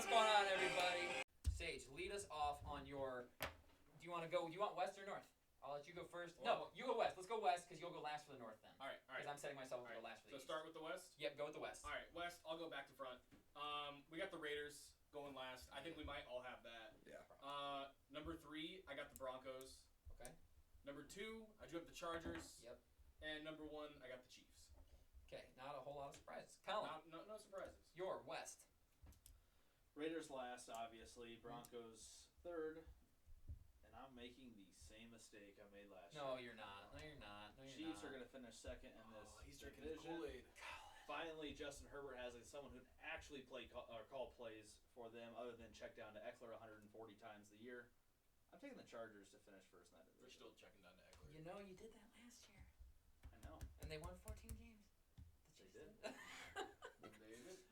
What's going on, everybody? Sage, lead us off on your. Do you want to go? Do you want west or north? I'll let you go first. No, you go west. Let's go west because you'll go last for the north then. All right. Because I'm setting myself up to go last for the So east. start with the west? Yep, go with the west. All right, west. I'll go back to front. We got the Raiders going last. I think we might all have that. Yeah. Number 3, I got the Broncos. Okay. Number 2, I drew up the Chargers. Yep. And number 1, I got the Chiefs. Okay, not a whole lot of surprises. Colin, No surprises. your west. Raiders last, obviously. Broncos third. And I'm making the same mistake I made last year. No, you're not. No, you're not. No, you're Chiefs not. are going to finish second in this He's drinking his division. Kool-Aid. Finally, Justin Herbert has someone who actually call plays for them other than check down to Eckler 140 times a year. I'm taking the Chargers to finish first in that They're division. still checking down to Eckler. You know, you did that last year. I know. And they won 14 games. They did.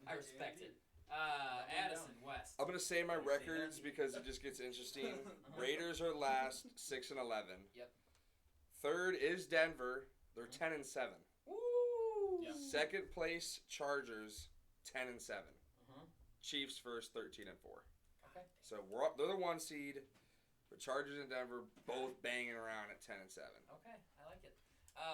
I respect it. Addison, west. I'm gonna say my records because it just gets interesting. Raiders are last, 6-11. Yep. Third is Denver. They're 10-7. Woo! Yeah. Second place Chargers, 10-7. Uh-huh. Chiefs first, 13-4. Okay. So they're the 1 seed, but Chargers and Denver both banging around at 10-7. Okay, I like it.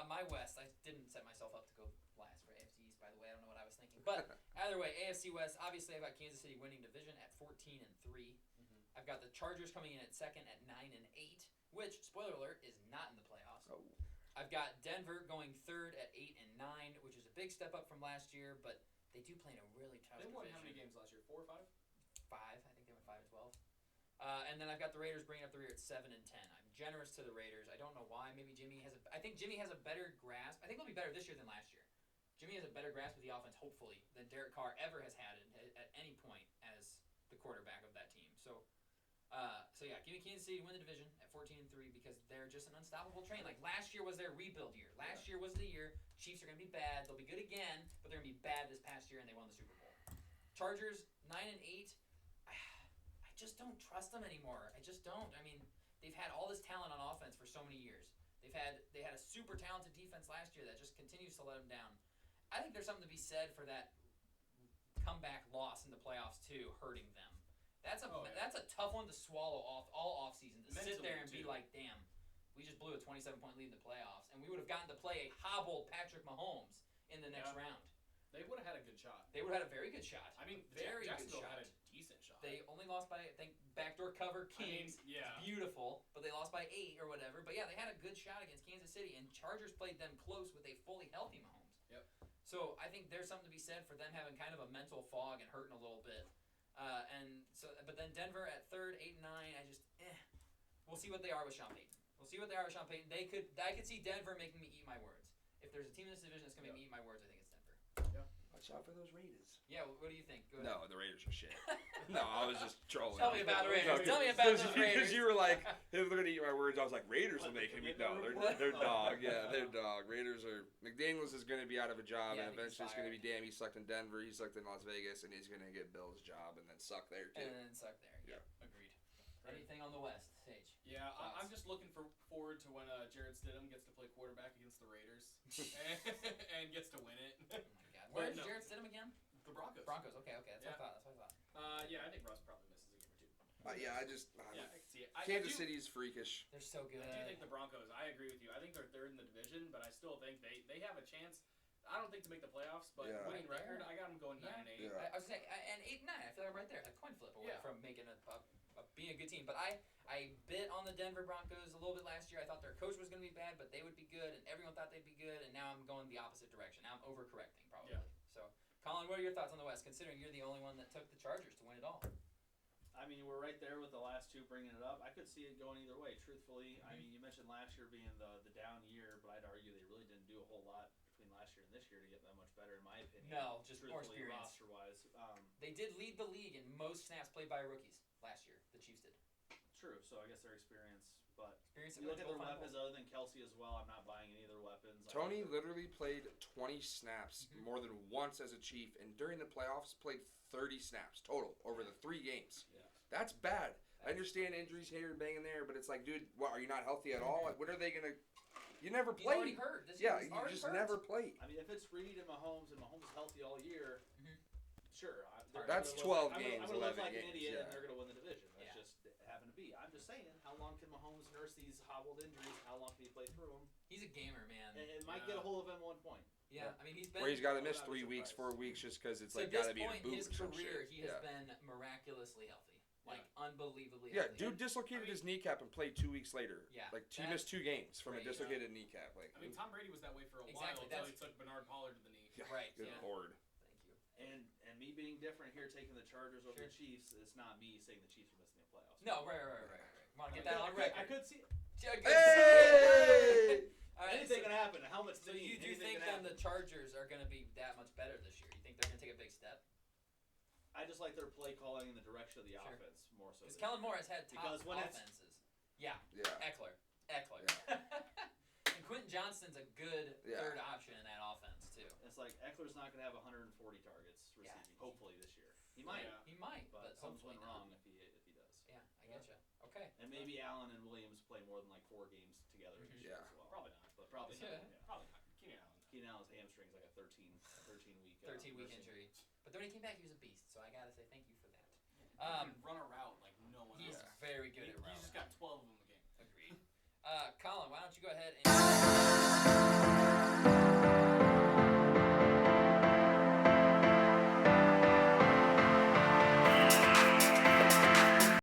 My west, I didn't set myself up to go last for AFC East, by the way. I don't know what I was thinking. But either way, AFC West, obviously I've got Kansas City winning division at 14-3. I've got the Chargers coming in at second at 9-8, which, spoiler alert, is not in the playoffs. Oh. I've got Denver going third at 8-9, which is a big step up from last year, but they do play in a really tough They division. won how many games last year? 4 or 5? 5. I think they went 5-12. And then I've got the Raiders bringing up the rear at 7-10. I'm generous to the Raiders. I don't know why. Maybe I think Jimmy has a better grasp. I think they'll be better this year than last year. Jimmy has a better grasp of the offense, hopefully, than Derek Carr ever has had at any point as the quarterback of that team. So yeah, give me Kansas City to win the division at 14-3 because they're just an unstoppable train. Like last year was their rebuild year. Last year was the year. Chiefs are gonna be bad. They'll be good again, but they're gonna be bad this past year, and they won the Super Bowl. Chargers 9-8. I just don't trust them anymore. I just don't. I mean, they've had all this talent on offense for so many years. They had a super talented defense last year that just continues to let them down. I think there's something to be said for that comeback loss in the playoffs too, hurting them. That's a tough one to swallow all offseason to sit there and be like, damn, we just blew a 27-point lead in the playoffs, and we would have gotten to play a hobbled Patrick Mahomes in the next round. They would have had a good shot. They would have had a very good shot. I mean, very good Jacksonville shot. had a decent shot. They only lost by, I think, backdoor cover Kings. I mean, yeah. It's beautiful, but they lost by 8 or whatever. But yeah, they had a good shot against Kansas City, and Chargers played them close with a fully healthy Mahomes. Yep. So I think there's something to be said for them having kind of a mental fog and hurting a little bit. But then Denver at third, 8-9. We'll see what they are with Sean Payton. I could see Denver making me eat my words. If there's a team in this division that's gonna make me eat my words, I think it's Denver. Watch out for those Raiders. Yeah, what do you think? Go ahead. No, the Raiders are shit. No, I was just trolling. Tell me about the Raiders. No, Tell me about those Raiders. Because you were like, hey, they're gonna eat my words. I was like, Raiders will make me. No, they're dog. Yeah, they're dog. Raiders are. McDaniels is gonna be out of a job, Yeah, and I think he's eventually it's gonna fired. be damn. He sucked in Denver. He sucked in Las Vegas, and he's gonna get Bill's job and then suck there too. And then suck there. Yeah. Agreed. Anything on the West, Sage? Yeah, Thoughts? I'm just looking forward to when Jared Stidham gets to play quarterback against the Raiders and gets to win it. Oh my God. Where's No. Jared Stidham again? The Broncos. Broncos. Okay. That's what I thought. Yeah, I think Russ probably misses a game or 2. Yeah, I just. Yeah, I can see it. Kansas City's freakish. They're so good. I do think the Broncos. I agree with you. I think they're third in the division, but I still think they have a chance. I don't think to make the playoffs, but Yeah. winning Right record, there. I got them going 9-8. Yeah. I was saying, and 8-9. I feel like right there, a coin flip away from making being a good team. But I bit on the Denver Broncos a little bit last year. I thought their coach was going to be bad, but they would be good, and everyone thought they'd be good. And now I'm going the opposite direction. Now I'm overcorrecting probably. Yeah. So, Colin, what are your thoughts on the West? Considering you're the only one that took the Chargers to win it all. I mean, we're right there with the last two bringing it up. I could see it going either way, truthfully. I mean, you mentioned last year being the down year, but I'd argue they really didn't do a whole lot between last year and this year to get that much better, in my opinion. No, just more truthfully, experience. roster-wise. They did lead the league in most snaps played by rookies last year. The Chiefs did. True, so I guess their experience. But Experience. you look at their weapons other than Kelsey as well, I'm not buying any of their weapons. Tony literally played 20 snaps more than once as a Chief, and during the playoffs played 30 snaps total over the 3 games. Yeah. That's bad. I understand injuries here and banging there, but it's like, dude, what, are you not healthy at all? Like, when are they going to... You never He's played. already hurt. You just never played. I mean, if it's Reed and Mahomes is healthy all year, Sure. That's I'm 12 gonna games, look 11 like an games, idiot, yeah. and they're going to win the division. That's Yeah. just happened to be. I'm just saying, how long can Mahomes nurse these hobbled injuries? How long can he play through them? He's a gamer, man. And it might get a hold of him at one point. Yeah, I mean he's been. Where he's got to miss I'm not 3 weeks, surprised. 4 weeks, just because it's to like this got to be in a point, boot his or some career, shit. he has been miraculously healthy, like unbelievably Yeah, healthy. dude dislocated I mean- his kneecap and played 2 weeks later. Yeah, Like he that- missed 2 games from a crazy. dislocated kneecap. Like, I mean, Tom Brady was that way for a Exactly, while until he that's- took Bernard Pollard to the knee. yeah, Right, Good yeah. lord. Thank you. And me being different here, taking the Chargers over Sure. the Chiefs, it's not me saying the Chiefs are missing the playoffs. No, right. Want to get I that on could- record? I could see it. Hey! All right, Anything so, can happen. Helmets so to you me. do Anything think can then the happen. Chargers are going to be that much better this year? You think they're going to take a big step? I just like their play calling in the direction of the Sure. offense more so. Because than- Kellen Moore has had top Because when it's- offenses. Yeah, Yeah. Eckler. And Quentin Johnston's a good Yeah. third option in that offense too. It's like Eckler's not going to have 140 targets receiving, Yeah. hopefully this year. He might, Yeah. He might, but but something's hopefully went not. wrong if he does. Yeah, I getcha. Okay. And maybe Allen and Williams play more than like 4 games together Mhm. this year Yeah. as well. Probably not. But probably Yeah. not. Yeah. Probably not. Keenan Allen. Keenan Allen's hamstring's like a 13-week 13-week nursing. injury. But then when he came back, he was a beast. So I gotta say thank you for that. He can run a route like no one He's else. very good at He's route. just got 12 of them in the game. Agreed. Colin, why don't you go ahead and